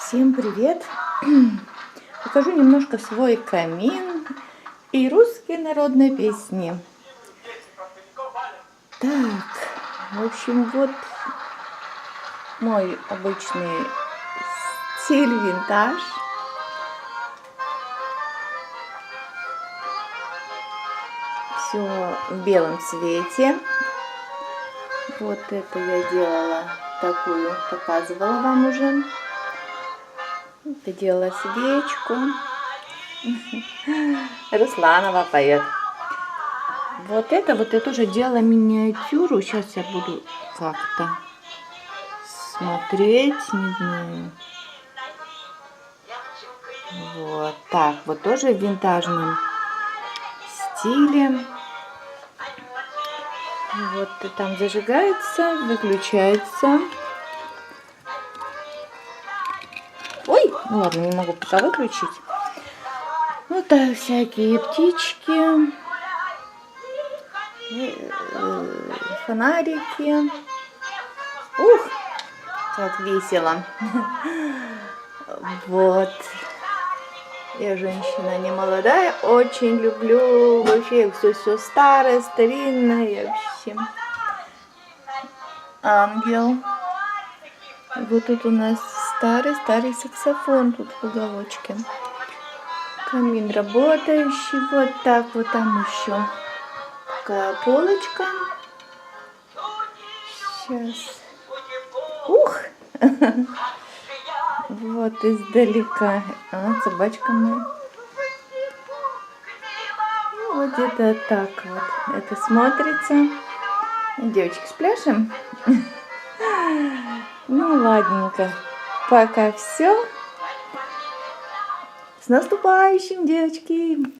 Всем привет! Покажу немножко свой камин и русские народные песни. Так, в общем, вот мой обычный стиль винтаж. Все в белом цвете. Вот это я делала такую, показывала вам уже. Это делала свечку. Русланова поет. Вот это тоже делала миниатюру. Сейчас я буду как-то смотреть, не знаю. Вот так, вот тоже в винтажном стиле. Вот там зажигается, выключается. Ой, ну ладно, не могу пока выключить. Вот так, всякие птички, фонарики. Ух, как весело. Вот. Я женщина не молодая, очень люблю вообще все старое, старинное. В общем, ангел. Вот тут у нас старый саксофон тут в уголочке. Камин работающий. Вот так вот там еще такая полочка. Сейчас. Ух! Вот издалека. Собачка моя. Вот где-то так вот это смотрится. Девочки, спляшем? Ну, ладненько. Пока все. С наступающим, девочки!